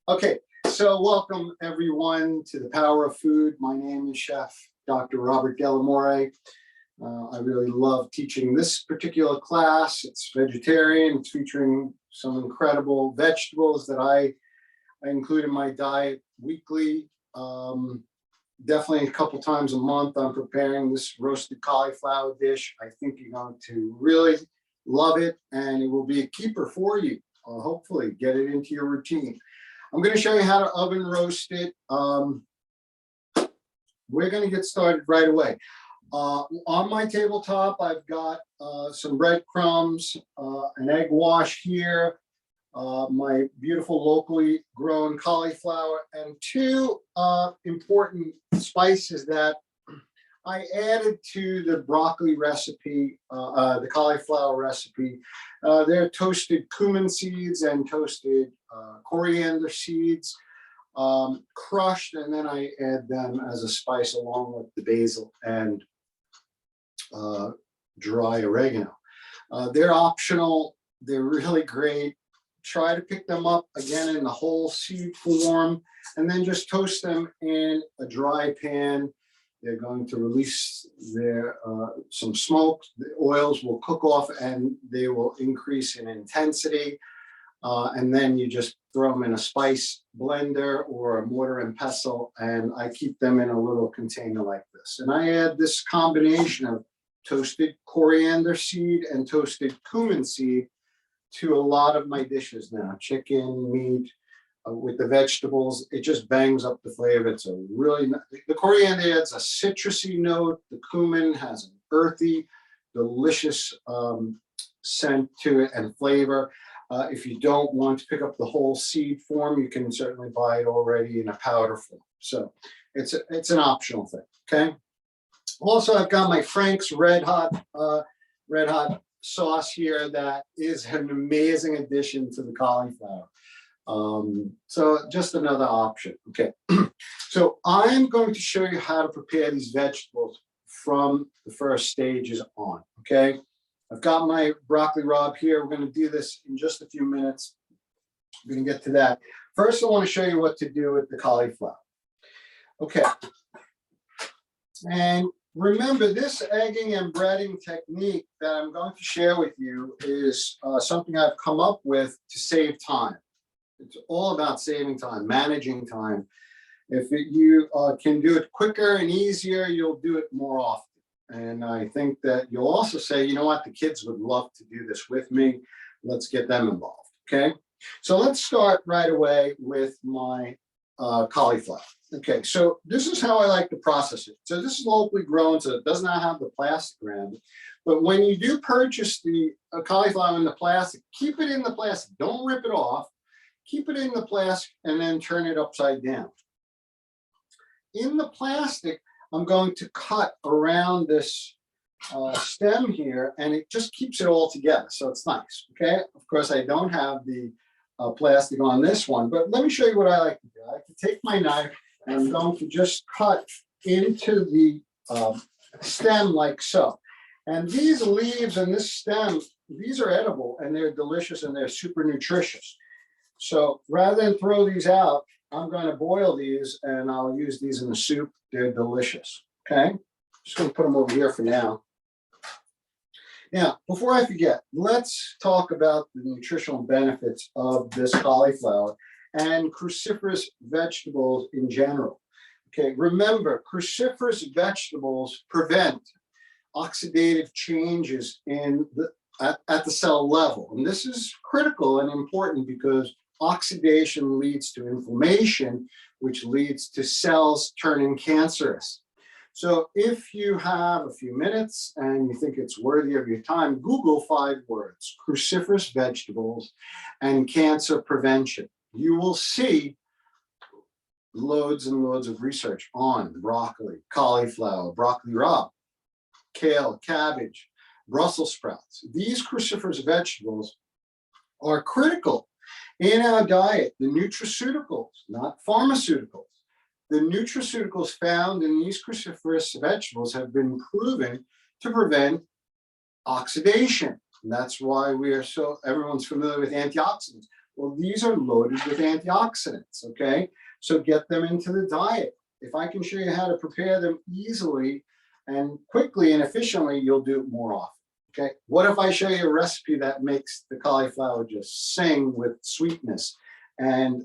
Okay, so welcome everyone to the Power of Food. My name is Chef Dr. Robert Dell Amore. I really love teaching this particular class. It's vegetarian. It's featuring some incredible vegetables that I include in my diet weekly. Definitely a couple times a month, I'm preparing this roasted cauliflower dish. I think you're going to really love it, and it will be a keeper for you. Hopefully, get it into your routine. I'm going to show you how to oven roast it. We're going to get started right away. On my tabletop, I've got some breadcrumbs, an egg wash here, my beautiful locally grown cauliflower, and two important spices that I added to the broccoli recipe, the cauliflower recipe. They're toasted cumin seeds and toasted coriander seeds, crushed, and then I add them as a spice along with the basil and dry oregano. They're optional. They're really great. Try to pick them up again in the whole seed form, and then just toast them in a dry pan. They're going to release their some smoke. The oils will cook off and they will increase in intensity. And then you just throw them in a spice blender or a mortar and pestle, and I keep them in a little container like this. And I add this combination of toasted coriander seed and toasted cumin seed to a lot of my dishes now. Chicken, meat, with the vegetables, it just bangs up the flavor. It's a really, the coriander adds a citrusy note. The cumin has an earthy, delicious scent to it and flavor. If you don't want to pick up the whole seed form, you can certainly buy it already in a powder form. So it's an optional thing, okay? Also, I've got my Frank's red hot sauce here that is an amazing addition to the cauliflower. So just another option. Okay. So I'm going to show you how to prepare these vegetables from the first stages on. Okay. I've got my broccoli rabe here. We're going to do this in just a few minutes. We're going to get to that. First, I want to show you what to do with the cauliflower. Okay. And remember, this egging and breading technique that I'm going to share with you is something I've come up with to save time. It's all about saving time, managing time. If you can do it quicker and easier, you'll do it more often. And I think that you'll also say, you know what, the kids would love to do this with me. Let's get them involved, okay? So let's start right away with my cauliflower. Okay, so this is how I like to process it. So this is locally grown, so it does not have the plastic around it. But when you do purchase the cauliflower in the plastic, keep it in the plastic. Don't rip it off. Keep it in the plastic and then turn it upside down. In the plastic, I'm going to cut around this stem here, and it just keeps it all together. So it's nice, okay? Of course, I don't have the plastic on this one, but let me show you what I like to do. I like to take my knife, and I'm going to just cut into the stem like so. And these leaves and this stem, these are edible, and they're delicious, and they're super nutritious. So rather than throw these out, I'm going to boil these, and I'll use these in the soup. They're delicious. Okay, just going to put them over here for now. Now, before I forget, let's talk about the nutritional benefits of this cauliflower and cruciferous vegetables in general. Okay, remember, cruciferous vegetables prevent oxidative changes in at the cell level. And this is critical and important because oxidation leads to inflammation, which leads to cells turning cancerous. So if you have a few minutes and you think it's worthy of your time, Google 5 words, cruciferous vegetables and cancer prevention. You will see loads and loads of research on broccoli, cauliflower, broccoli rabe, kale, cabbage, Brussels sprouts. These cruciferous vegetables are critical in our diet, the nutraceuticals, not pharmaceuticals. The nutraceuticals found in these cruciferous vegetables have been proven to prevent oxidation. And that's why everyone's familiar with antioxidants. Well, these are loaded with antioxidants, okay? So get them into the diet. If I can show you how to prepare them easily and quickly and efficiently, you'll do it more often, okay? What if I show you a recipe that makes the cauliflower just sing with sweetness and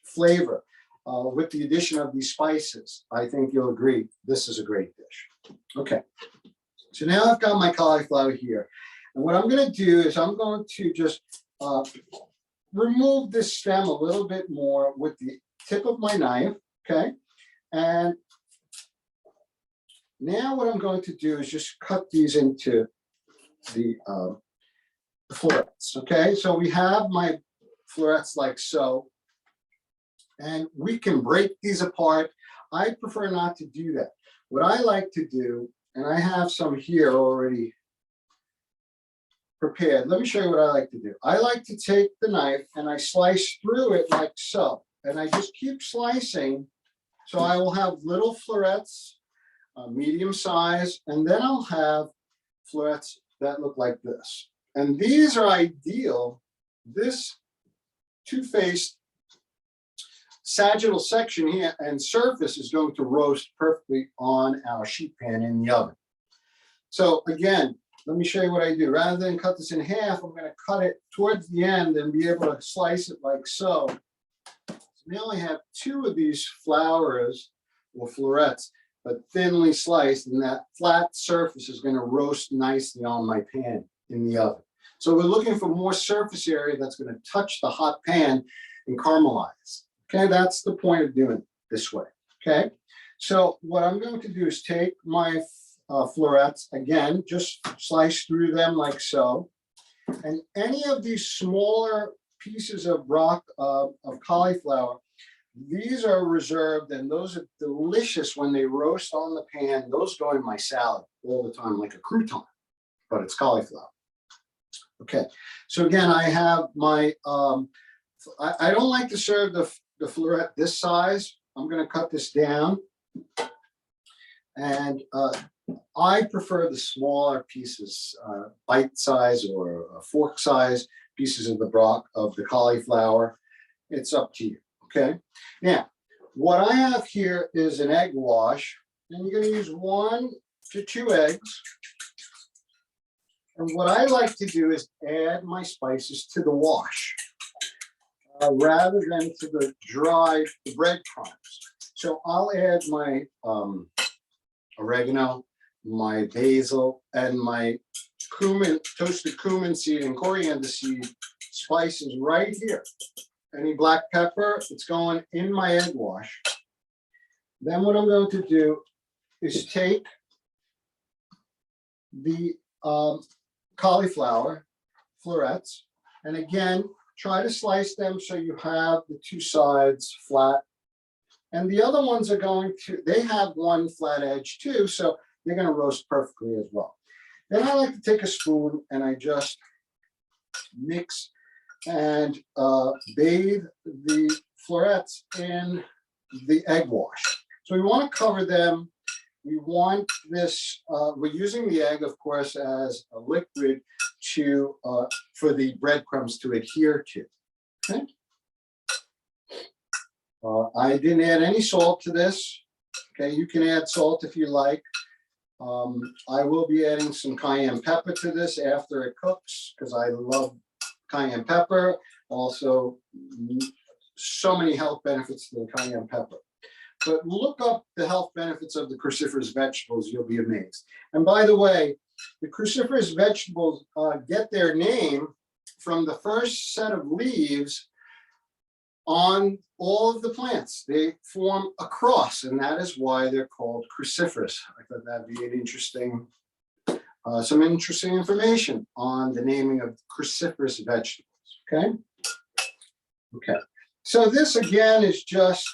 flavor with the addition of these spices? I think you'll agree this is a great dish. Okay, so now I've got my cauliflower here. And what I'm going to do is I'm going to just remove this stem a little bit more with the tip of my knife, okay? And now what I'm going to do is just cut these into the florets, okay? So we have my florets like so, and we can break these apart. I prefer not to do that. What I like to do, and I have some here already prepared. Let me show you what I like to do. I like to take the knife and I slice through it like so. And I just keep slicing. So I will have little florets, medium size, and then I'll have florets that look like this. And these are ideal. This two-faced sagittal section here and surface is going to roast perfectly on our sheet pan in the oven. So again, let me show you what I do. Rather than cut this in half, I'm going to cut it towards the end and be able to slice it like so. So now I have two of these flowers or florets, but thinly sliced, and that flat surface is going to roast nicely on my pan in the oven. So we're looking for more surface area that's going to touch the hot pan and caramelize. Okay, that's the point of doing it this way. Okay, so what I'm going to do is take my florets, again, just slice through them like so. And any of these smaller pieces of cauliflower, these are reserved, and those are delicious when they roast on the pan. Those go in my salad all the time, like a crouton, but it's cauliflower. Okay, so again, I have my, I don't like to serve the floret this size. I'm going to cut this down. And I prefer the smaller pieces, bite size or fork size pieces of the cauliflower. It's up to you, okay? Now, what I have here is an egg wash, and you're going to use 1 to 2 eggs. And what I like to do is add my spices to the wash rather than to the breadcrumbs. So I'll add my oregano, my basil, and my cumin, toasted cumin seed and coriander seed spices right here. Any black pepper, it's going in my egg wash. Then what I'm going to do is take the cauliflower florets, and again, try to slice them so you have the two sides flat. And the other ones are going to, they have one flat edge too, so they're going to roast perfectly as well. Then I like to take a spoon and I just mix and bathe the florets in the egg wash. So we want to cover them. We want this, we're using the egg, of course, as a liquid to for the breadcrumbs to adhere to. Okay. I didn't add any salt to this. Okay, you can add salt if you like. I will be adding some cayenne pepper to this after it cooks because I love cayenne pepper. Also, so many health benefits to the cayenne pepper. But look up the health benefits of the cruciferous vegetables, you'll be amazed. And by the way, the cruciferous vegetables get their name from the first set of leaves on all of the plants. They form a cross, and that is why they're called cruciferous. I thought that'd be an interesting, some interesting information on the naming of cruciferous vegetables, okay? Okay, so this again is just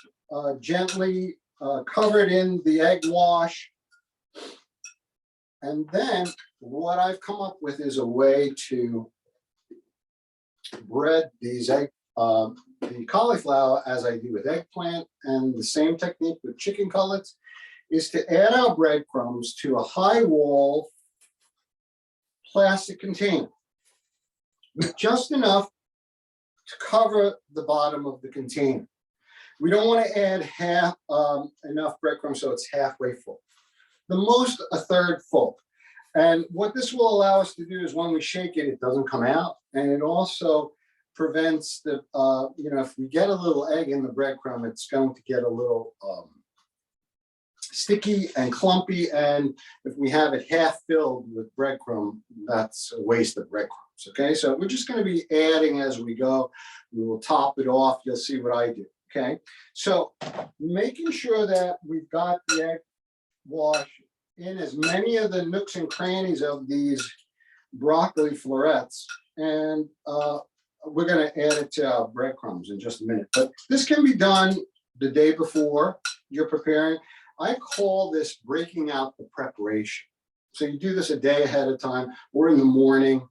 gently covered in the egg wash. And then what I've come up with is a way to bread these the cauliflower, as I do with eggplant, and the same technique with chicken cutlets, is to add our breadcrumbs to a high wall plastic container with just enough to cover the bottom of the container. We don't want to add enough breadcrumbs so it's halfway full. The most, a third full. And what this will allow us to do is when we shake it, it doesn't come out. And it also prevents the, if we get a little egg in the breadcrumb, it's going to get a little sticky and clumpy. And if we have it half filled with breadcrumb, that's a waste of breadcrumbs. Okay, so we're just going to be adding as we go. We will top it off. You'll see what I do. Okay, so making sure that we've got the egg wash in as many of the nooks and crannies of these broccoli florets, and we're going to add it to our breadcrumbs in just a minute. But this can be done the day before you're preparing. I call this breaking out the preparation. So you do this a day ahead of time or in the morning.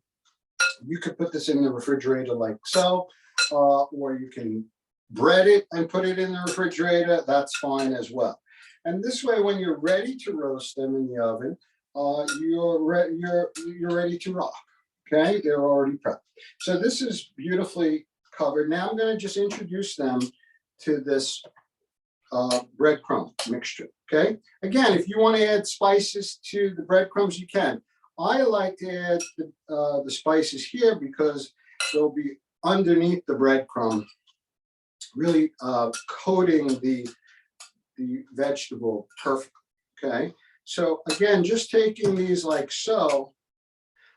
You could put this in the refrigerator like so, or you can bread it and put it in the refrigerator. That's fine as well. And this way, when you're ready to roast them in the oven, you're ready to rock. Okay, they're already prepped. So this is beautifully covered. Now I'm going to just introduce them to this breadcrumb mixture. Okay, again, if you want to add spices to the breadcrumbs, you can. I like to add the spices here because they'll be underneath the breadcrumb, really coating the vegetable perfectly. Okay, so again, just taking these like so,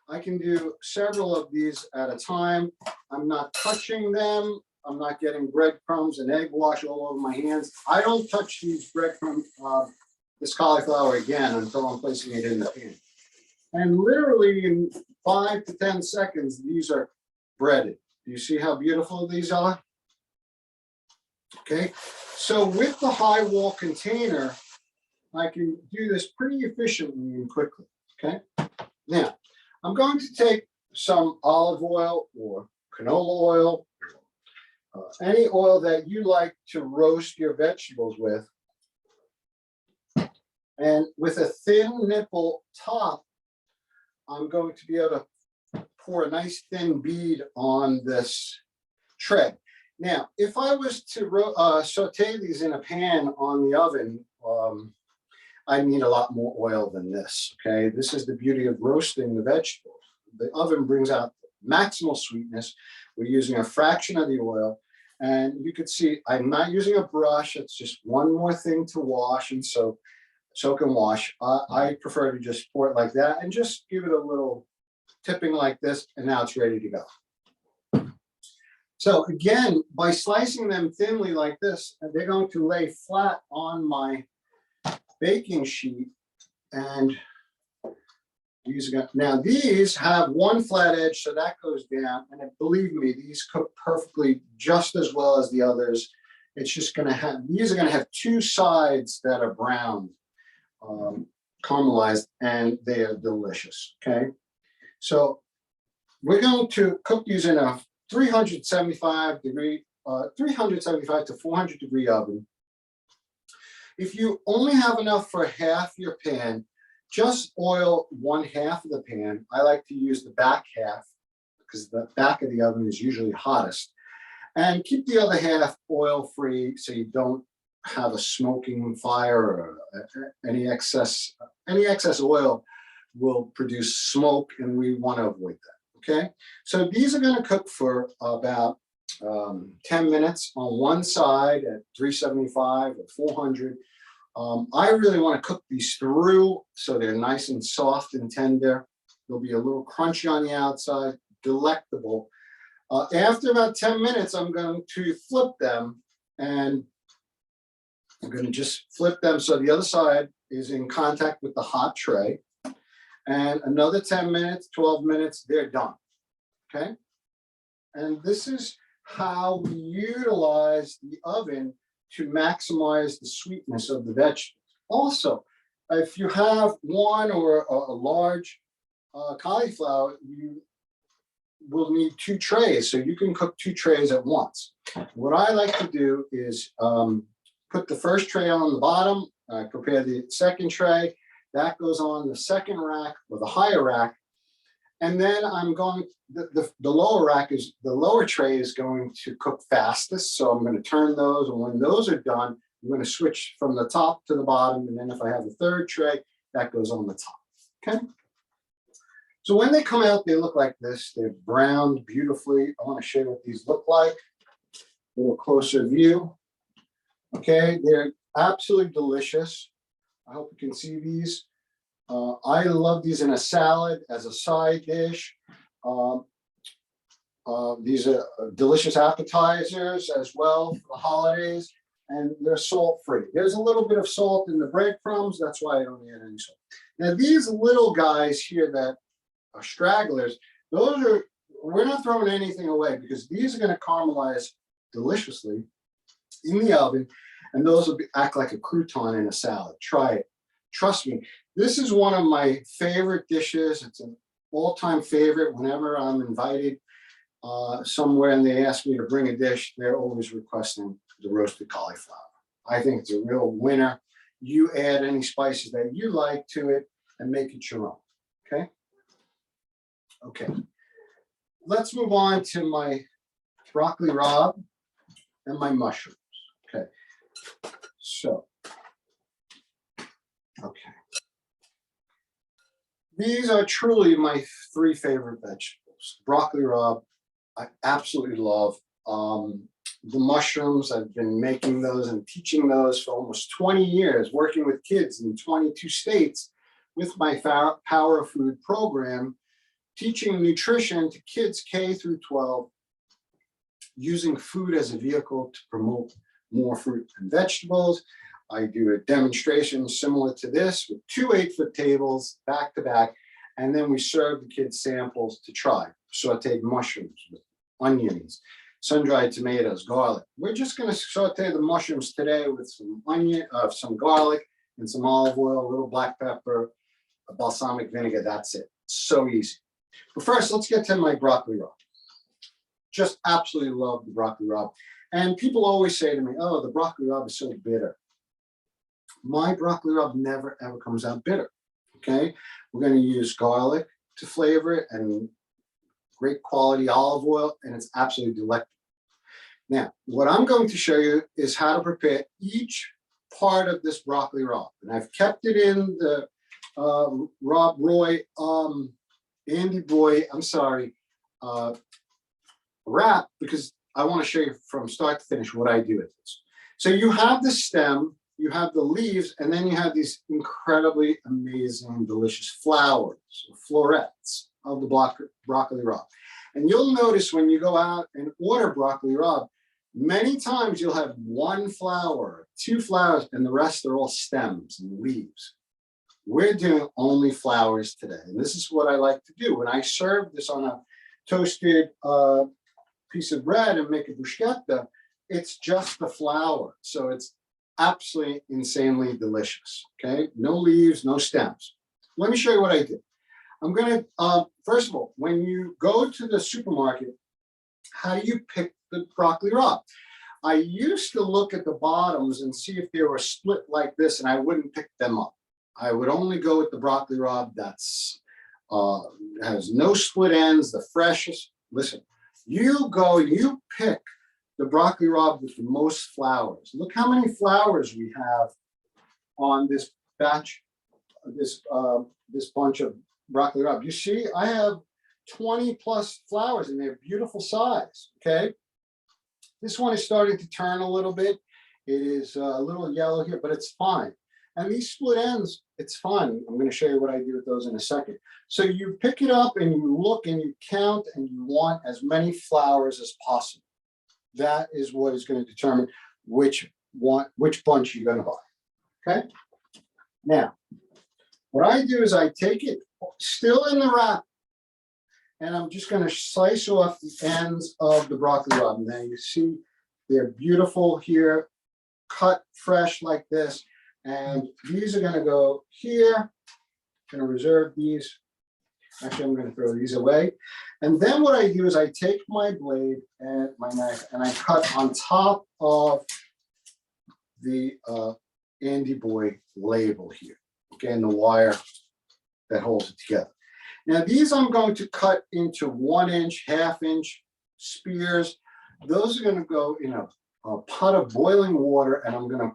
I can do several of these at a time. I'm not touching them. I'm not getting breadcrumbs and egg wash all over my hands. I don't touch these breadcrumbs, this cauliflower again until I'm placing it in the pan. And literally in 5 to 10 seconds, these are breaded. Do you see how beautiful these are? Okay, so with the high wall container, I can do this pretty efficiently and quickly. Okay, now I'm going to take some olive oil or canola oil, any oil that you like to roast your vegetables with. And with a thin nipple top, I'm going to be able to pour a nice thin bead on this tray. Now, if I was to saute these in a pan on the oven, I need a lot more oil than this, okay? This is the beauty of roasting the vegetables. The oven brings out maximal sweetness. We're using a fraction of the oil. And you can see I'm not using a brush. It's just one more thing to wash and soak and wash. I prefer to just pour it like that and just give it a little tipping like this, and now it's ready to go. So again, by slicing them thinly like this, they're going to lay flat on my baking sheet. And now these have one flat edge, so that goes down. And believe me, these cook perfectly just as well as the others. It's just going to have, these are going to have two sides that are browned, caramelized, and they are delicious. Okay, so we're going to cook these in a 375 to 400 degree oven. If you only have enough for half your pan, just oil one half of the pan. I like to use the back half because the back of the oven is usually hottest. And keep the other half oil free so you don't have a smoking fire or any excess oil will produce smoke, and we want to avoid that. Okay, so these are going to cook for about 10 minutes on one side at 375 or 400. I really want to cook these through so they're nice and soft and tender. They'll be a little crunchy on the outside, delectable. After about 10 minutes, I'm going to flip them, and I'm going to just flip them so the other side is in contact with the hot tray. And another 10 minutes, 12 minutes, they're done. Okay? And this is how we utilize the oven to maximize the sweetness of the vegetables. Also, if you have one or a large cauliflower, you will need 2 trays, so you can cook 2 trays at once. What I like to do is put the first tray on the bottom, prepare the second tray, that goes on the second rack or the higher rack, And then I'm going, the lower rack is, the lower tray is going to cook fastest. So I'm going to turn those. And when those are done, I'm going to switch from the top to the bottom. And then if I have a third tray, that goes on the top. Okay. So when they come out, they look like this. They're browned beautifully. I want to show you what these look like. A little closer view. Okay. They're absolutely delicious. I hope you can see these. I love these in a salad as a side dish. These are delicious appetizers as well for the holidays, and they're salt-free. There's a little bit of salt in the breadcrumbs. That's why I don't add any salt. Now, these little guys here that are stragglers, those are, we're not throwing anything away because these are going to caramelize deliciously in the oven, and those will act like a crouton in a salad. Try it. Trust me. This is one of my favorite dishes. It's an all-time favorite. Whenever I'm invited somewhere and they ask me to bring a dish, they're always requesting the roasted cauliflower. I think it's a real winner. You add any spices that you like to it and make it your own, okay? Okay, let's move on to my broccoli rabe and my mushrooms, okay? So, okay. These are truly my three favorite vegetables. Broccoli rabe, I absolutely love. The mushrooms, I've been making those and teaching those for almost 20 years, working with kids in 22 states with my Power of Food program, teaching nutrition to kids K through 12, using food as a vehicle to promote more fruit and vegetables. I do a demonstration similar to this with 2 8-foot tables back to back, and then we serve the kids samples to try. Sautéed mushrooms with onions, sun-dried tomatoes, garlic. We're just going to saute the mushrooms today with some onion, some garlic, and some olive oil, a little black pepper, a balsamic vinegar. That's it. So easy. But first, let's get to my broccoli rabe. Just absolutely love the broccoli rabe. And people always say to me, oh, the broccoli rabe is so bitter. My broccoli rabe never ever comes out bitter. Okay, we're going to use garlic to flavor it and great quality olive oil, and it's absolutely delectable. Now, what I'm going to show you is how to prepare each part of this broccoli rabe, and I've kept it in the Rob Roy, Andy Boy, I'm sorry, wrap, because I want to show you from start to finish what I do with this. So you have the stem, you have the leaves, and then you have these incredibly amazing, delicious flowers, florets of the broccoli rabe. And you'll notice when you go out and order broccoli rabe, many times you'll have 1 flower, 2 flowers, and the rest are all stems and leaves. We're doing only flowers today. And this is what I like to do. When I serve this on a toasted piece of bread and make a bruschetta, it's just the flower. So it's absolutely insanely delicious, okay? No leaves, no stems. Let me show you what I did. I'm gonna, first of all, when you go to the supermarket, how do you pick the broccoli rabe? I used to look at the bottoms and see if they were split like this, and I wouldn't pick them up. I would only go with the broccoli rabe that's has no split ends, the freshest. Listen, you go, you pick the broccoli rabe with the most flowers. Look how many flowers we have on this batch, this bunch of broccoli rabe. You see, I have 20 plus flowers and they're beautiful size, okay? This one is starting to turn a little bit. It is a little yellow here, but it's fine. And these split ends, it's fine. I'm going to show you what I do with those in a second. So you pick it up and you look and you count and you want as many flowers as possible. That is what is going to determine which bunch you're going to buy. Okay. Now, what I do is I take it still in the wrap, and I'm just going to slice off the ends of the broccoli rabe. Now you see they're beautiful here, cut fresh like this, and these are going to go here. I'm going to reserve these. Actually, I'm going to throw these away. And then what I do is I take my blade and my knife and I cut on top of the Andy Boy label here, okay, and the wire that holds it together. Now these I'm going to cut into 1-inch, half-inch spears. Those are going to go in a pot of boiling water, and I'm going to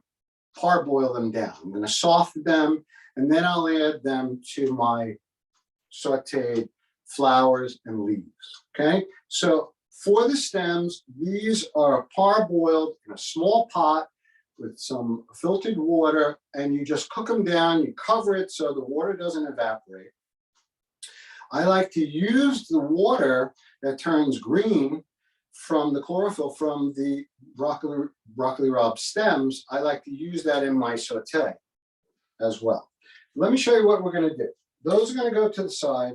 parboil them down. I'm going to soften them, and then I'll add them to my sauteed flowers and leaves. Okay, so for the stems, these are parboiled in a small pot with some filtered water, and you just cook them down. You cover it so the water doesn't evaporate. I like to use the water that turns green from the chlorophyll from the broccoli rabe stems. I like to use that in my saute as well. Let me show you what we're going to do. Those are going to go to the side.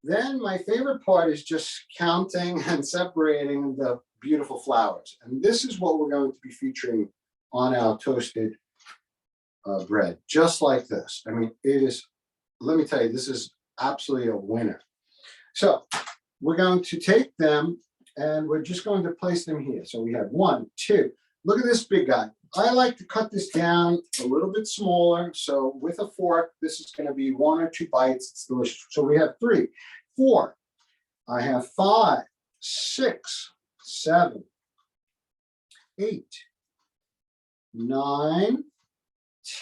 Then my favorite part is just counting and separating the beautiful flowers. And this is what we're going to be featuring on our toasted bread, just like this. I mean, it is, let me tell you, this is absolutely a winner. So we're going to take them and we're just going to place them here. So we have 1, 2, look at this big guy. I like to cut this down a little bit smaller. So with a fork, this is going to be 1 or 2 bites. It's delicious. So we have 3, 4. I have 5, 6, 7, 8, 9,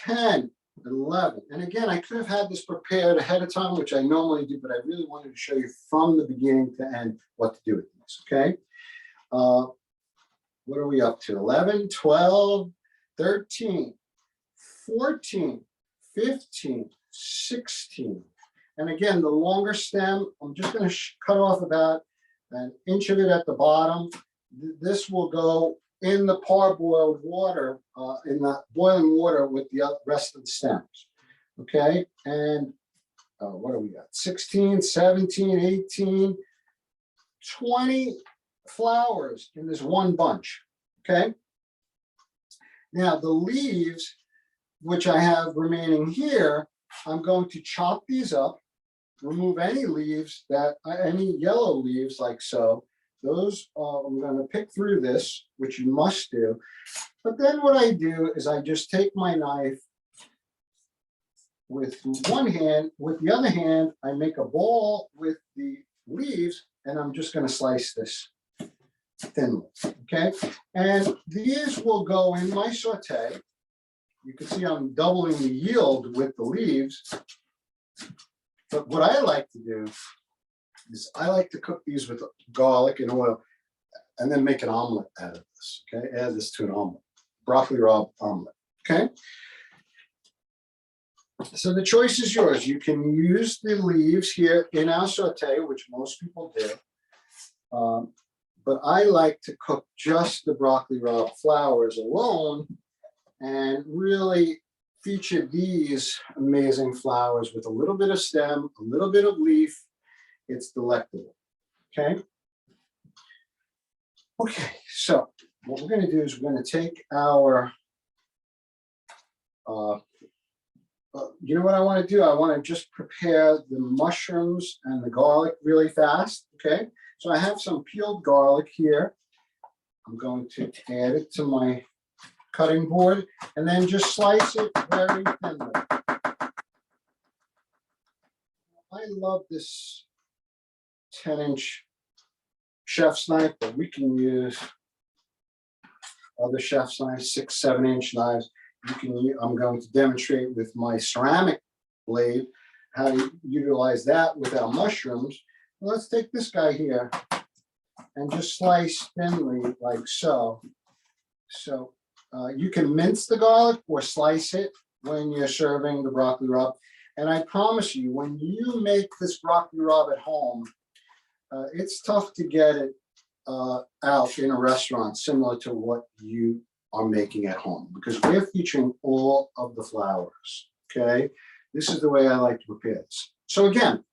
10, 11. And again, I could have had this prepared ahead of time, which I normally do, but I really wanted to show you from the beginning to end what to do with this, okay? What are we up to? 11, 12, 13, 14, 15, 16. And again, the longer stem, I'm just going to cut off about 1 inch of it at the bottom. This will go in the parboiled water, in the boiling water with the rest of the stems. Okay, and what do we got? 16, 17, 18, 20 flowers in this one bunch. Okay. Now the leaves, which I have remaining here, I'm going to chop these up, remove any leaves any yellow leaves like so. Those I'm going to pick through this, which you must do. But then what I do is I just take my knife with one hand, with the other hand, I make a ball with the leaves, and I'm just going to slice this thinly, okay? And these will go in my saute. You can see I'm doubling the yield with the leaves. But what I like to do is I like to cook these with garlic and oil and then make an omelet out of this, okay? Add this to an omelet, broccoli rabe omelet, okay? So the choice is yours. You can use the leaves here in our saute, which most people do. But I like to cook just the broccoli rabe flowers alone and really feature these amazing flowers with a little bit of stem, a little bit of leaf. It's delectable, okay? Okay, so what we're gonna do is we're gonna take our, you know what I wanna do? I wanna just prepare the mushrooms and the garlic really fast, okay? So I have some peeled garlic here. I'm going to add it to my cutting board and then just slice it very thinly. I love this 10-inch chef's knife, but we can use other chef's knives, 6, 7-inch knives. You can. I'm going to demonstrate with my ceramic blade how to utilize that with our mushrooms. Let's take this guy here and just slice thinly like so. So you can mince the garlic or slice it when you're serving the broccoli rabe. And I promise you, when you make this broccoli rabe at home, it's tough to get it out in a restaurant similar to what you are making at home, because we're featuring all of the flowers, okay? This is the way I like to prepare this. So again,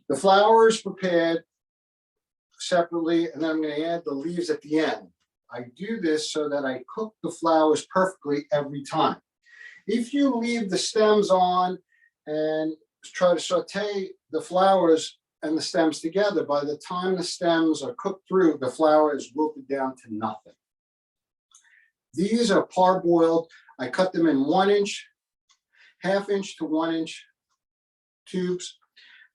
the flour is prepared separately, and then I'm going to add the leaves at the end. I do this so that I cook the flowers perfectly every time. If you leave the stems on and try to saute the flowers and the stems together, by the time the stems are cooked through, the flour is wilted down to nothing. These are parboiled. I cut them in 1-inch, half-inch to 1-inch tubes.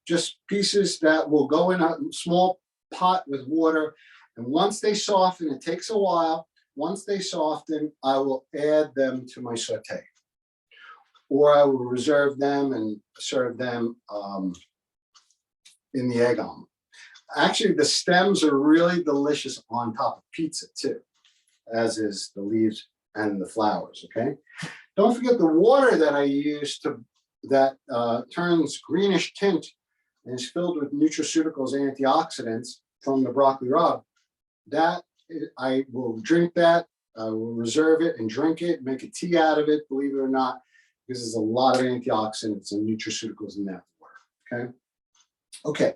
just pieces that will go in a small pot with water. And once they soften, it takes a while. Once they soften, I will add them to my saute. Or I will reserve them and serve them in the egg omelet. Actually, the stems are really delicious on top of pizza too, as is the leaves and the flowers, okay? Don't forget the water that I use that turns greenish tint and is filled with nutraceuticals and antioxidants from the broccoli rabe. That I will drink that, I will reserve it and drink it, make a tea out of it, believe it or not, because there's a lot of antioxidants and nutraceuticals in that water, okay? Okay,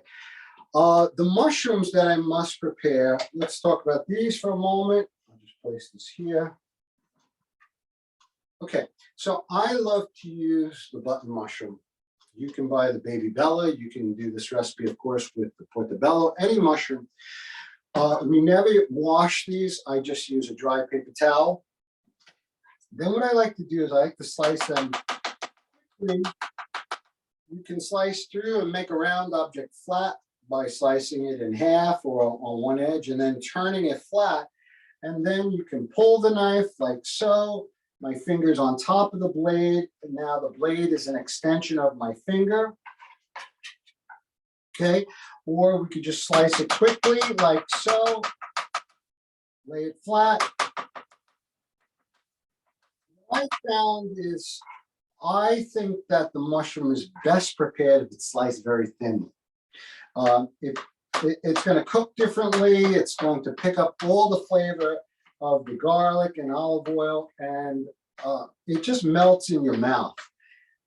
the mushrooms that I must prepare, let's talk about these for a moment. I'll just place this here. Okay, so I love to use the button mushroom. You can buy the baby bella. You can do this recipe, of course, with the portobello, any mushroom. We never wash these. I just use a dry paper towel. Then what I like to do is I like to slice them quickly. You can slice through and make a round object flat by slicing it in half or on one edge and then turning it flat. And then you can pull the knife like so. My finger's on top of the blade, and now the blade is an extension of my finger. Okay, or we could just slice it quickly like so, lay it flat. What I found is I think that the mushroom is best prepared if it's sliced very thinly. It's going to cook differently. It's going to pick up all the flavor of the garlic and olive oil, and it just melts in your mouth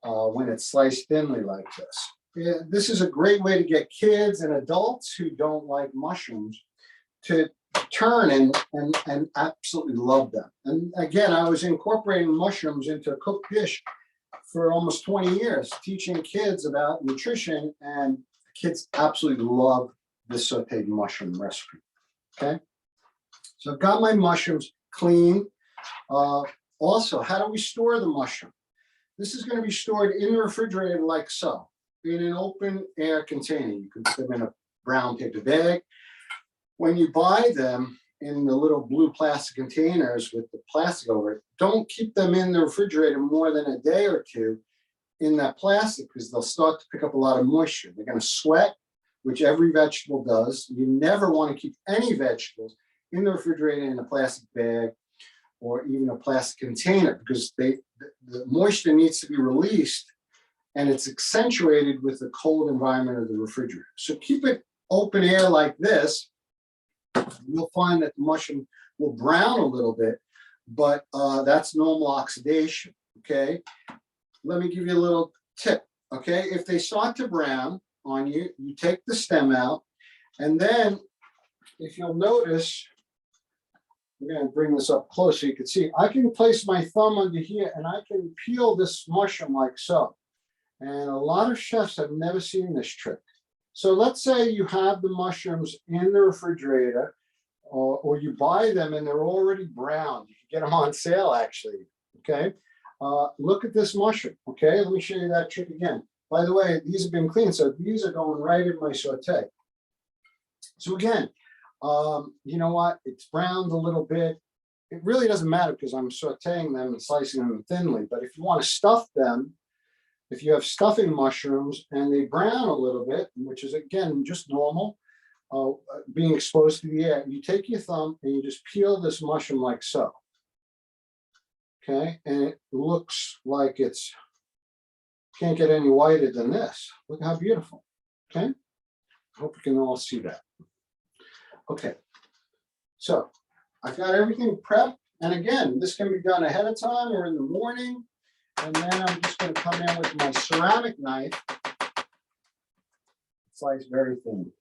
when it's sliced thinly like this. This is a great way to get kids and adults who don't like mushrooms to turn and absolutely love them. And again, I was incorporating mushrooms into a cooked dish for almost 20 years, teaching kids about nutrition, and kids absolutely love this sauteed mushroom recipe, okay? So I've got my mushrooms clean. Also, how do we store the mushroom? This is going to be stored in the refrigerator like so, in an open air container. You can put them in a brown paper bag. When you buy them in the little blue plastic containers with the plastic over it, don't keep them in the refrigerator more than a day or two in that plastic, because they'll start to pick up a lot of moisture. They're going to sweat, which every vegetable does. You never want to keep any vegetables in the refrigerator in a plastic bag or even a plastic container, because the moisture needs to be released, and it's accentuated with the cold environment of the refrigerator. So keep it open air like this. You'll find that the mushroom will brown a little bit, but that's normal oxidation, okay? Let me give you a little tip, okay? If they start to brown on you, you take the stem out, and then if you'll notice, we're going to bring this up close so you can see. I can place my thumb under here and I can peel this mushroom like so. And a lot of chefs have never seen this trick. So let's say you have the mushrooms in the refrigerator, or you buy them and they're already browned. You can get them on sale actually, okay? Look at this mushroom, okay? Let me show you that trick again. By the way, these have been cleaned, so these are going right in my saute. So again, you know what? It's browned a little bit. It really doesn't matter because I'm sauteing them and slicing them thinly. But if you want to stuff them, if you have stuffing mushrooms and they brown a little bit, which is again just normal, being exposed to the air, you take your thumb and you just peel this mushroom like so. Okay, and it looks like it's can't get any whiter than this. Look how beautiful. Okay, I hope you can all see that. Okay, so I've got everything prepped, and again, this can be done ahead of time or in the morning. And then I'm just going to come in with my ceramic knife, slice very thin.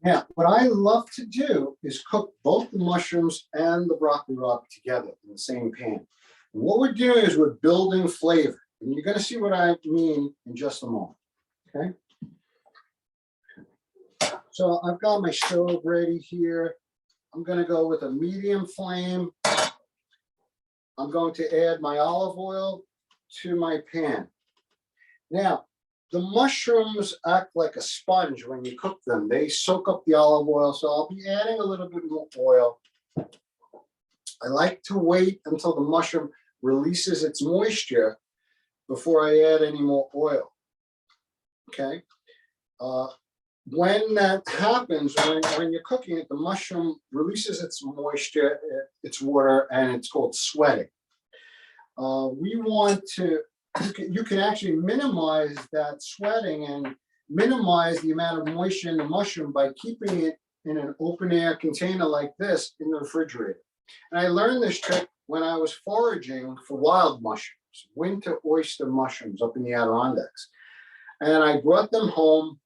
Now, what I love to do is cook both the mushrooms and the broccoli rabe together in the same pan. And what we're doing is we're building flavor, and you're going to see what I mean in just a moment. Okay. So I've got my stove ready here. I'm going to go with a medium flame. I'm going to add my olive oil to my pan. Now, the mushrooms act like a sponge when you cook them. They soak up the olive oil, so I'll be adding a little bit more oil. I like to wait until the mushroom releases its moisture before I add any more oil. Okay. When that happens, when you're cooking it, the mushroom releases its moisture, its water, and it's called sweating. We want to, you can actually minimize that sweating and minimize the amount of moisture in the mushroom by keeping it in an open air container like this in the refrigerator. And I learned this trick when I was foraging for wild mushrooms, winter oyster mushrooms up in the Adirondacks. And I brought them home,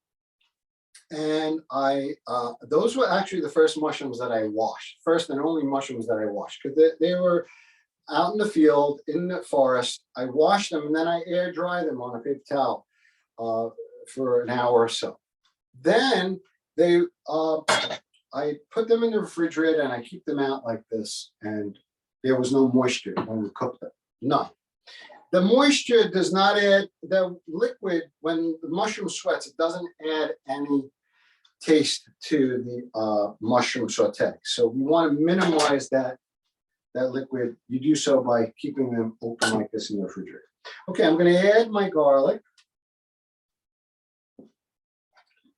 and those were actually the first mushrooms that I washed, first and only mushrooms that I washed, because they were out in the field, in the forest. I washed them, and then I air dry them on a paper towel for an hour or so. Then I put them in the refrigerator, and I keep them out like this, and there was no moisture when we cooked them, none. The moisture does not add, the liquid, when the mushroom sweats, it doesn't add any taste to the mushroom saute. So we want to minimize that liquid. You do so by keeping them open like this in the refrigerator. Okay, I'm going to add my garlic,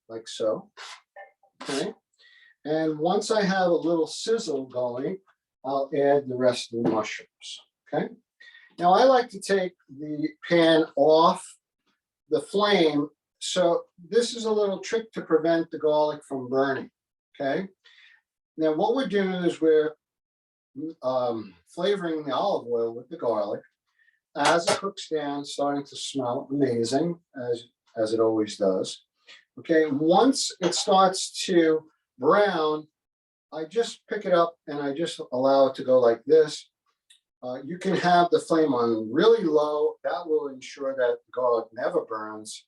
like so. Okay, and once I have a little sizzle going, I'll add the rest of the mushrooms. Okay. Now I like to take the pan off the flame. So this is a little trick to prevent the garlic from burning. Okay. Now what we're doing is we're flavoring the olive oil with the garlic. As it cooks down, starting to smell amazing, as it always does. Okay, once it starts to brown, I just pick it up and I just allow it to go like this. You can have the flame on really low. That will ensure that the garlic never burns.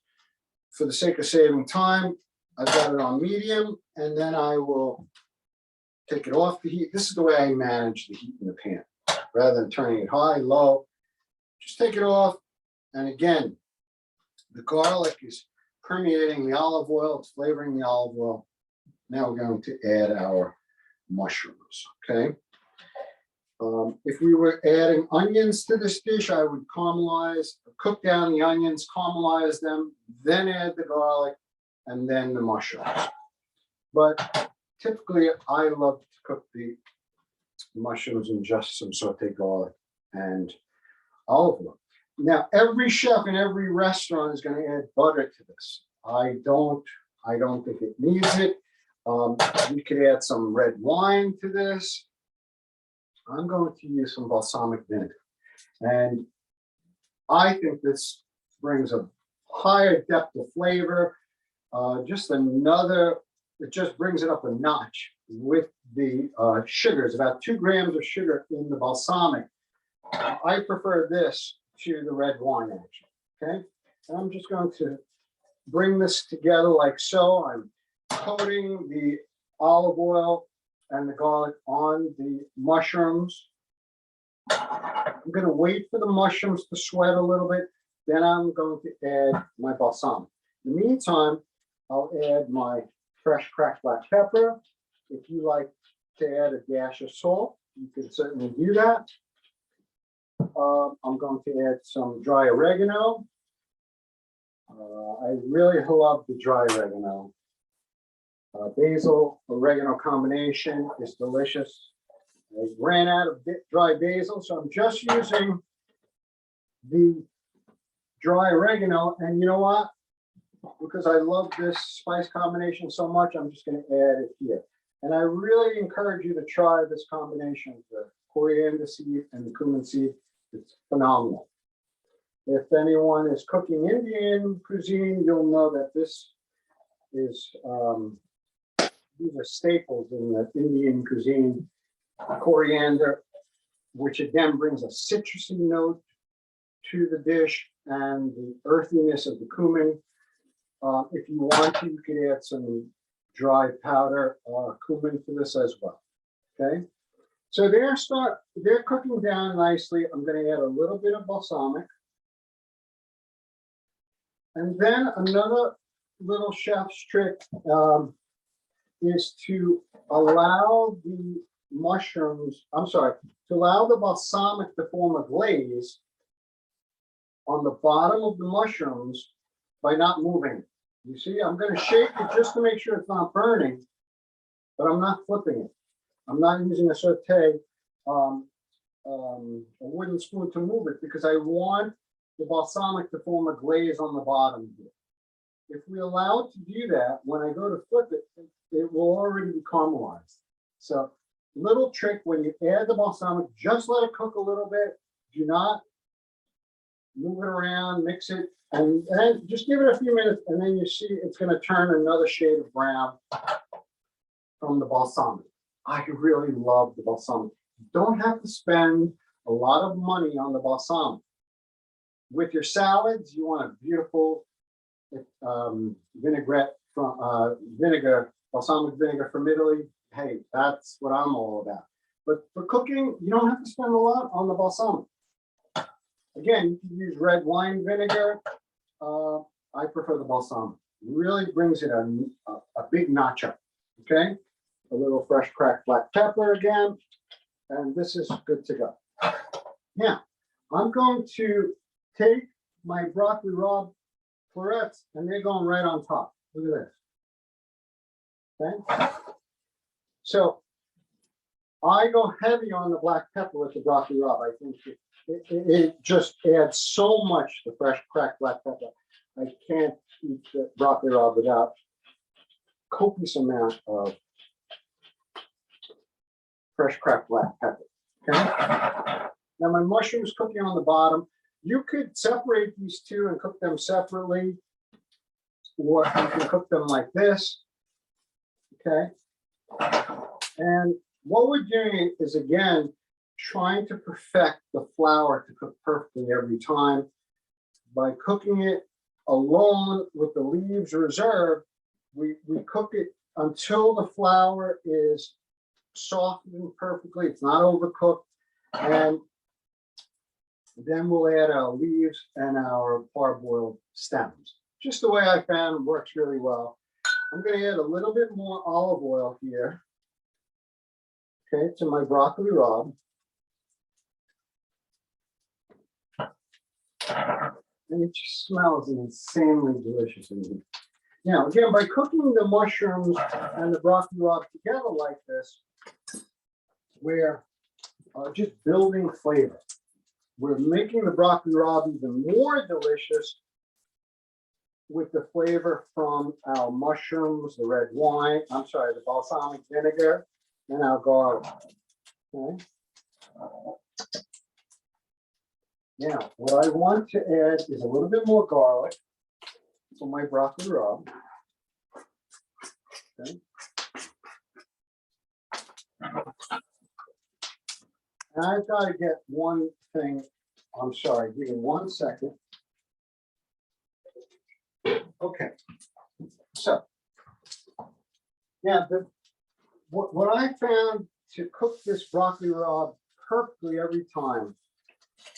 For the sake of saving time, I've got it on medium, and then I will take it off the heat. This is the way I manage the heat in the pan. Rather than turning it high, low, just take it off. And again, the garlic is permeating the olive oil. It's flavoring the olive oil. Now we're going to add our mushrooms, okay? If we were adding onions to this dish, I would caramelize, cook down the onions, caramelize them, then add the garlic, and then the mushrooms. But typically, I love to cook the mushrooms in just some sauteed garlic and olive oil. Now, every chef in every restaurant is going to add butter to this. I don't think it needs it. We could add some red wine to this. I'm going to use some balsamic vinegar. And I think this brings a higher depth of flavor. It just brings it up a notch with the sugars, about 2 grams of sugar in the balsamic. I prefer this to the red wine, actually, okay? And I'm just going to bring this together like so. I'm coating the olive oil and the garlic on the mushrooms. I'm going to wait for the mushrooms to sweat a little bit. Then I'm going to add my balsamic. In the meantime, I'll add my fresh cracked black pepper. If you like to add a dash of salt, you can certainly do that. I'm going to add some dry oregano. I really love the dry oregano. Basil oregano combination is delicious. I ran out of dry basil, so I'm just using the dry oregano. And you know what? Because I love this spice combination so much, I'm just going to add it here. And I really encourage you to try this combination of the coriander seed and the cumin seed. It's phenomenal. If anyone is cooking Indian cuisine, you'll know that this is these are staples in the Indian cuisine. Coriander, which again brings a citrusy note to the dish, and the earthiness of the cumin. If you want to, you could add some dry powder cumin to this as well. Okay, so they're cooking down nicely. I'm going to add a little bit of balsamic. And then another little chef's trick is to allow the mushrooms, to allow the balsamic to form a glaze on the bottom of the mushrooms by not moving it. You see, I'm going to shake it just to make sure it's not burning, but I'm not flipping it. I'm not using a saute, a wooden spoon to move it because I want the balsamic to form a glaze on the bottom here. If we allow it to do that, when I go to flip it, it will already be caramelized. So, little trick, when you add the balsamic, just let it cook a little bit. Do not move it around, mix it, and just give it a few minutes, and then you see it's going to turn another shade of brown from the balsamic. I really love the balsamic. You don't have to spend a lot of money on the balsamic. With your salads, you want a beautiful vinaigrette from balsamic vinegar from Italy. Hey, that's what I'm all about. But for cooking, you don't have to spend a lot on the balsamic. Again, you can use red wine vinegar. I prefer the balsamic. It really brings it a big notch up. Okay, a little fresh cracked black pepper again, and this is good to go. Now, I'm going to take my broccoli rabe florets, and they're going right on top. Look at this. Okay, so I go heavy on the black pepper with the broccoli rabe. I think it just adds so much, the fresh cracked black pepper. I can't eat the broccoli rabe without copious amount of fresh cracked black pepper. Okay. Now my mushrooms cooking on the bottom. You could separate these two and cook them separately, or you can cook them like this. Okay. And what we're doing is, again, trying to perfect the flour to cook perfectly every time. By cooking it alone with the leaves reserved, we cook it until the flour is softened perfectly. It's not overcooked. And then we'll add our leaves and our parboiled stems. Just the way I found works really well. I'm going to add a little bit more olive oil here. Okay, to my broccoli rabe. And it just smells insanely delicious in here. Now, again, by cooking the mushrooms and the broccoli rabe together like this, we're just building flavor. We're making the broccoli rabe even more delicious with the flavor from our mushrooms, the red wine, the balsamic vinegar, and our garlic. Okay. Now, what I want to add is a little bit more garlic for my broccoli rabe. Okay. And I've got to get one thing. I'm sorry, give me 1 second. Okay. So, yeah, what I found to cook this broccoli rabe perfectly every time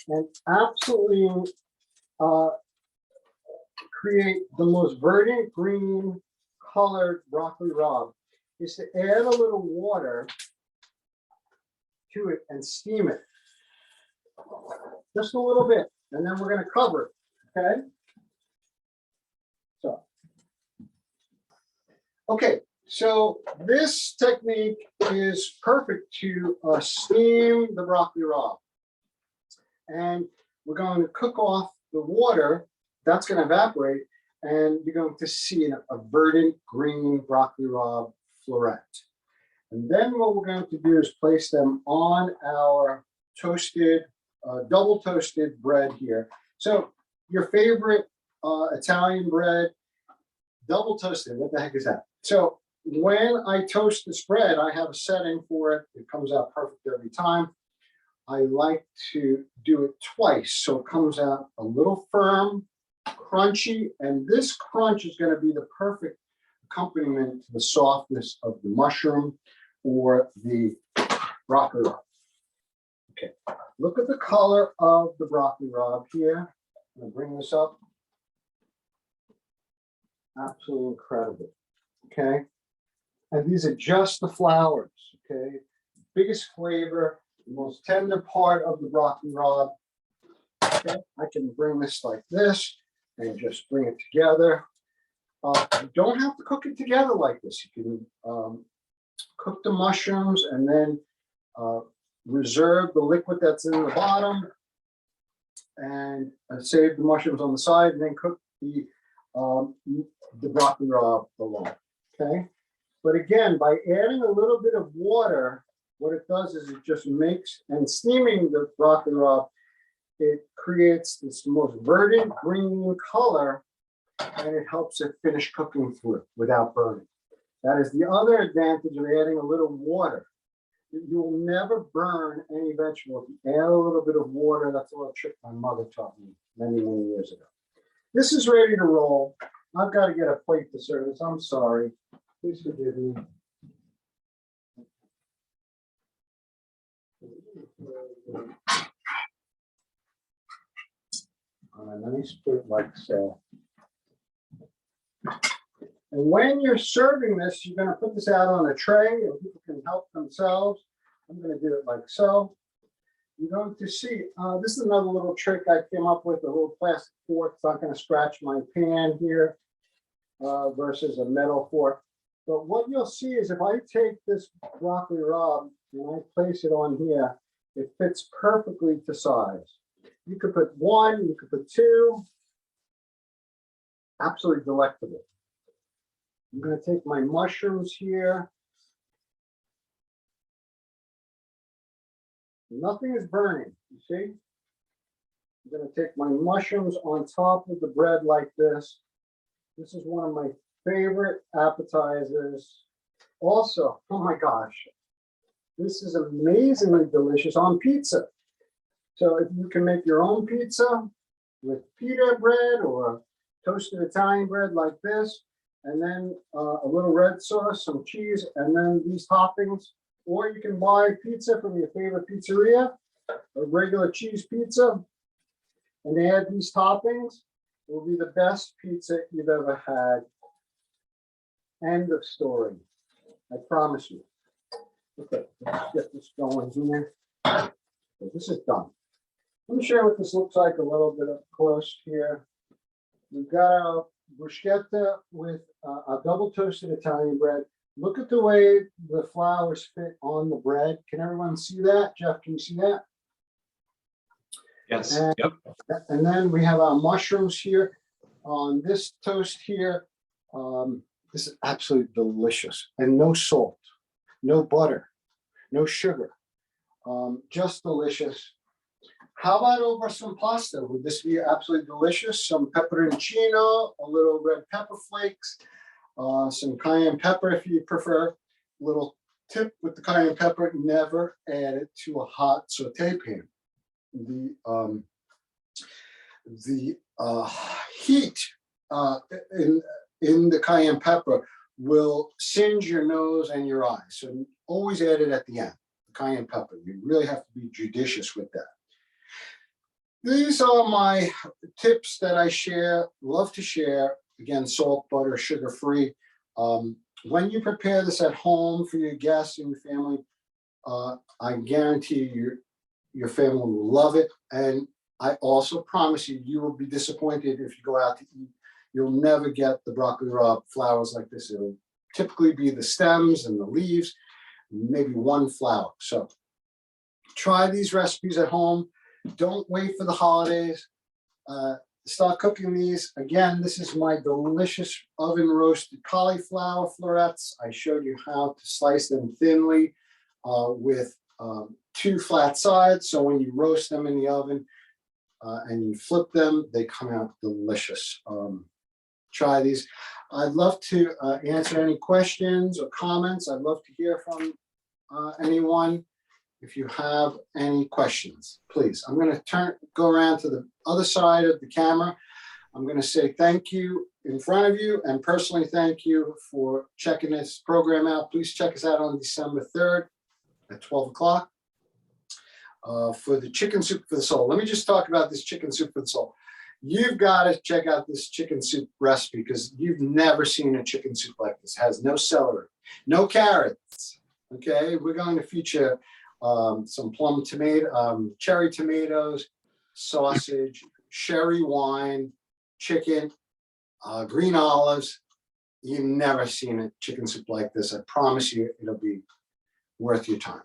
and absolutely create the most verdant green colored broccoli rabe is to add a little water to it and steam it. Just a little bit, and then we're going to cover it, okay? So this technique is perfect to steam the broccoli rabe. And we're going to cook off the water. That's going to evaporate, and you're going to see a verdant green broccoli rabe floret. And then what we're going to do is place them on our toasted, double toasted bread here. So your favorite Italian bread, double toasted, what the heck is that? So when I toast this bread, I have a setting for it. It comes out perfect every time. I like to do it twice, so it comes out a little firm, crunchy, and this crunch is going to be the perfect accompaniment to the softness of the mushroom or the broccoli rabe. Okay, look at the color of the broccoli rabe here. I'm going to bring this up. absolutely incredible. Okay. And these are just the flowers. Okay. Biggest flavor, the most tender part of the broccoli rabe. Okay. I can bring this like this and just bring it together. You don't have to cook it together like this. You can cook the mushrooms and then reserve the liquid that's in the bottom and save the mushrooms on the side and then cook the broccoli rabe alone. Okay. But again, by adding a little bit of water, what it does is it just makes, and steaming the broccoli rabe, it creates this most verdant green color, and it helps it finish cooking through without burning. That is the other advantage of adding a little water. You will never burn any vegetable if you add a little bit of water. That's a little trick my mother taught me many, many years ago. This is ready to roll. I've got to get a plate to serve this. I'm sorry. Please forgive me. Let me put it like so. And when you're serving this, you're going to put this out on a tray and people can help themselves. I'm going to do it like so. You're going to see, this is another little trick I came up with, a little plastic fork. It's not going to scratch my pan here versus a metal fork. But what you'll see is if I take this broccoli rabe and I place it on here, it fits perfectly to size. You could put one, you could put two. Absolutely delectable. I'm going to take my mushrooms here. Nothing is burning, you see? I'm going to take my mushrooms on top of the bread like this. This is one of my favorite appetizers. Also, oh my gosh, this is amazingly delicious on pizza. So if you can make your own pizza with pita bread or toasted Italian bread like this, and then a little red sauce, some cheese, and then these toppings. Or you can buy pizza from your favorite pizzeria, a regular cheese pizza, and add these toppings. It will be the best pizza you've ever had. End of story. I promise you. Okay, let's get this going here. Okay, this is done. Let me share what this looks like a little bit up close here. We've got our bruschetta with a double toasted Italian bread. Look at the way the flowers fit on the bread. Can everyone see that? Jeff, can you see that? Yes. And, yep. And then we have our mushrooms here on this toast here. This is absolutely delicious, and no salt, no butter, no sugar, just delicious. How about over some pasta? Would this be absolutely delicious? Some pepperoncino, a little red pepper flakes, some cayenne pepper if you prefer. Little tip with the cayenne pepper, never add it to a hot saute pan. The heat in the cayenne pepper will singe your nose and your eyes. So always add it at the end, the cayenne pepper. You really have to be judicious with that. These are my tips that I love to share. Again, salt, butter, sugar-free. When you prepare this at home for your guests and your family, I guarantee your family will love it. And I also promise you, you will be disappointed if you go out to eat. You'll never get the broccoli rabe flowers like this. It'll typically be the stems and the leaves, maybe one flower. So try these recipes at home. Don't wait for the holidays. Start cooking these. Again, this is my delicious oven roasted cauliflower florets. I showed you how to slice them thinly with 2 flat sides. So when you roast them in the oven and you flip them, they come out delicious. Try these. I'd love to answer any questions or comments. I'd love to hear from anyone. If you have any questions, please. I'm going to go around to the other side of the camera. I'm going to say thank you in front of you, and personally thank you for checking this program out. Please check us out on December 3rd at 12 o'clock for the chicken soup for the soul. Let me just talk about this chicken soup for the soul. You've got to check out this chicken soup recipe because you've never seen a chicken soup like this. It has no celery, no carrots. Okay, we're going to feature some plum tomato, cherry tomatoes, sausage, sherry wine, chicken, green olives. You've never seen a chicken soup like this. I promise you, it'll be worth your time.